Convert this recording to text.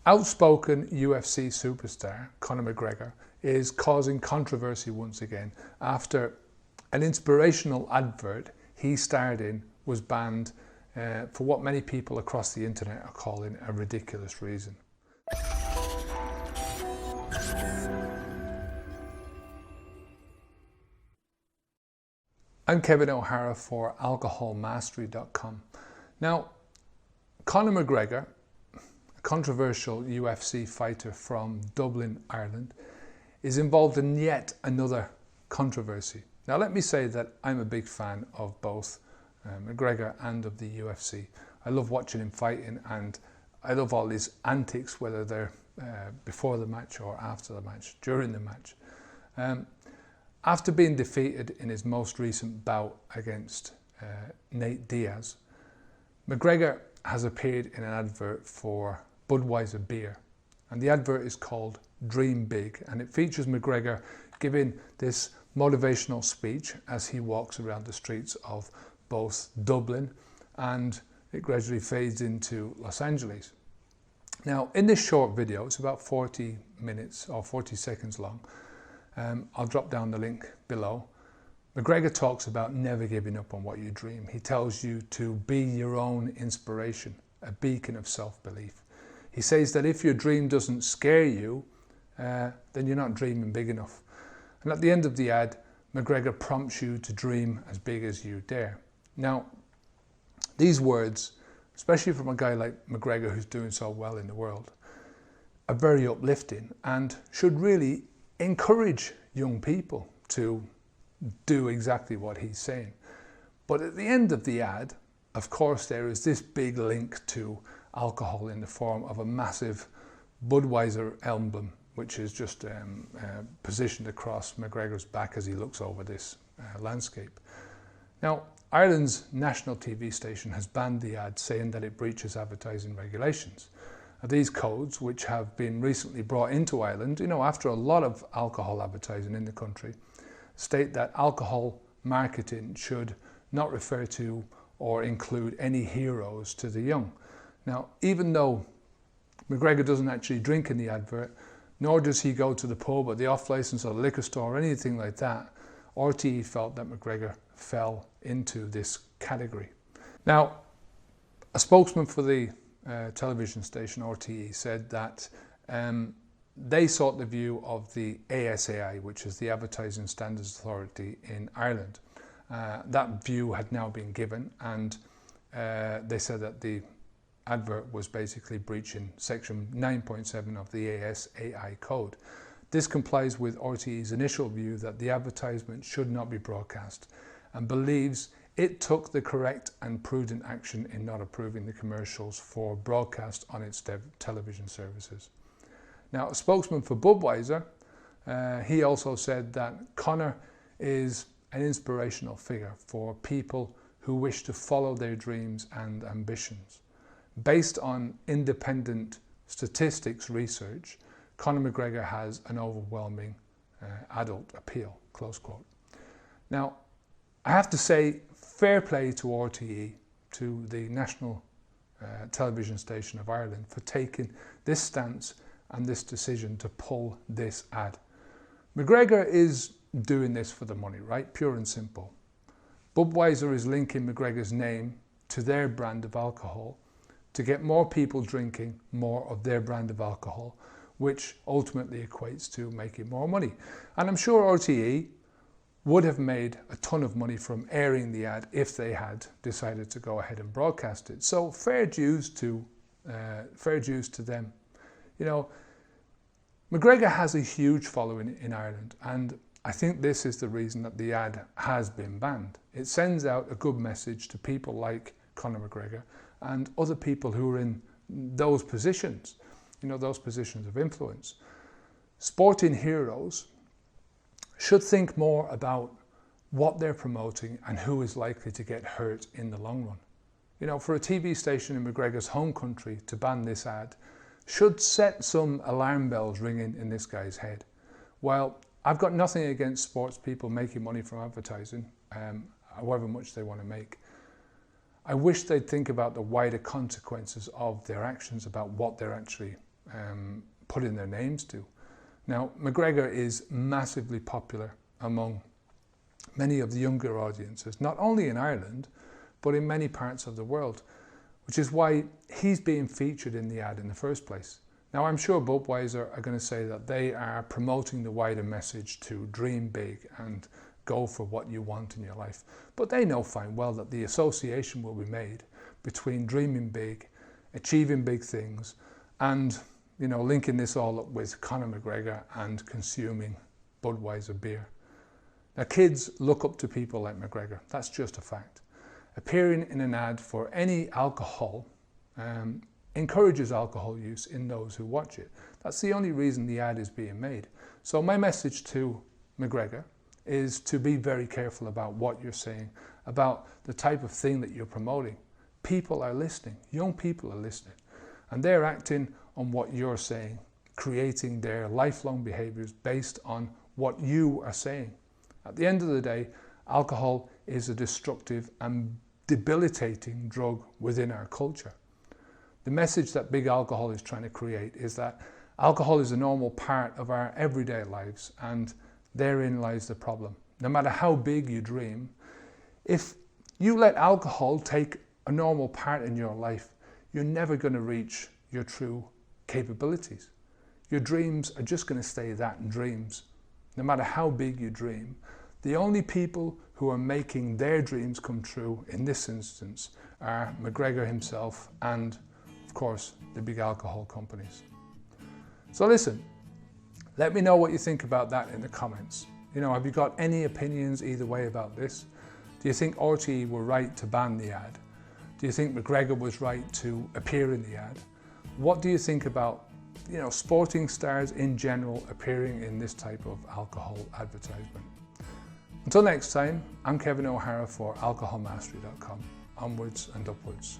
Outspoken UFC superstar Conor McGregor is causing controversy once again after an inspirational advert he starred in was banned for what many people across the internet are calling a ridiculous reason. I'm Kevin O'Hara for alcoholmastery.com. Now, Conor McGregor, a controversial UFC fighter from Dublin, Ireland, is involved in yet another controversy. Now, let me say that I'm a big fan of both McGregor and of the UFC. I love watching him fighting, and I love all these antics, whether they're before the match or after the match, during the match. After being defeated in his most recent bout against Nate Diaz, McGregor has appeared in an advert for Budweiser beer, and the advert is called Dream Big, and it features McGregor giving this motivational speech as he walks around the streets of both Dublin, and it gradually fades into Los Angeles. Now, in this short video, it's about 40 minutes or 40 seconds long. I'll drop down the link below. McGregor talks about never giving up on what you dream. He tells you to be your own inspiration, a beacon of self-belief. He says that if your dream doesn't scare you, then you're not dreaming big enough. And at the end of the ad, McGregor prompts you to dream as big as you dare. Now, these words, especially from a guy like McGregor who's doing so well in the world, are very uplifting and should really encourage young people to do exactly what he's saying. But at the end of the ad, of course, there is this big link to alcohol in the form of a massive Budweiser emblem, which is just positioned across McGregor's back as he looks over this landscape. Now, Ireland's national TV station has banned the ad, saying that it breaches advertising regulations. These codes, which have been recently brought into Ireland, after a lot of alcohol advertising in the country, state that alcohol marketing should not refer to or include any heroes to the young. Now, even though McGregor doesn't actually drink in the advert, nor does he go to the pub or the off-license or the liquor store or anything like that, RTE felt that McGregor fell into this category. Now, a spokesman for the television station RTE said that they sought the view of the ASAI, which is the Advertising Standards Authority in Ireland. That view had now been given, and they said that the advert was basically breaching section 9.7 of the ASAI code. This complies with RTE's initial view that the advertisement should not be broadcast, and believes it took the correct and prudent action in not approving the commercials for broadcast on its television services. Now, a spokesman for Budweiser, he also said that Conor is an inspirational figure for people who wish to follow their dreams and ambitions. Based on independent statistics research, Conor McGregor has an overwhelming adult appeal, close quote. Now, I have to say, fair play to RTE, to the national television station of Ireland, for taking this stance and this decision to pull this ad. McGregor is doing this for the money, right? Pure and simple. Budweiser is linking McGregor's name to their brand of alcohol to get more people drinking more of their brand of alcohol, which ultimately equates to making more money. And I'm sure RTE would have made a ton of money from airing the ad if they had decided to go ahead and broadcast it. So fair dues to them. McGregor has a huge following in Ireland, and I think this is the reason that the ad has been banned. It sends out a good message to people like Conor McGregor and other people who are in those positions, those positions of influence. Sporting heroes should think more about what they're promoting and who is likely to get hurt in the long run. For a TV station in McGregor's home country to ban this ad should set some alarm bells ringing in this guy's head. While I've got nothing against sports people making money from advertising, however much they want to make, I wish they'd think about the wider consequences of their actions, about what they're actually put in their names to. Now, McGregor is massively popular among many of the younger audiences, not only in Ireland, but in many parts of the world, which is why he's being featured in the ad in the first place. Now, I'm sure Budweiser are going to say that they are promoting the wider message to dream big and go for what you want in your life. But they know fine well that the association will be made between dreaming big, achieving big things, and linking this all up with Conor McGregor and consuming Budweiser beer. Now, kids look up to people like McGregor. That's just a fact. Appearing in an ad for any alcohol encourages alcohol use in those who watch it. That's the only reason the ad is being made. So my message to McGregor is to be very careful about what you're saying, about the type of thing that you're promoting. People are listening. Young people are listening. And they're acting on what you're saying, creating their lifelong behaviors based on what you are saying. At the end of the day, alcohol is a destructive and debilitating drug within our culture. The message that big alcohol is trying to create is that alcohol is a normal part of our everyday lives, and therein lies the problem. No matter how big you dream, if you let alcohol take a normal part in your life, you're never going to reach your true capabilities. Your dreams are just going to stay that, dreams. No matter how big you dream, the only people who are making their dreams come true in this instance are McGregor himself and, of course, the big alcohol companies. So listen, let me know what you think about that in the comments. Have you got any opinions either way about this? Do you think RTE were right to ban the ad? Do you think McGregor was right to appear in the ad? What do you think about, sporting stars in general appearing in this type of alcohol advertisement? Until next time, I'm Kevin O'Hara for alcoholmastery.com. Onwards and upwards.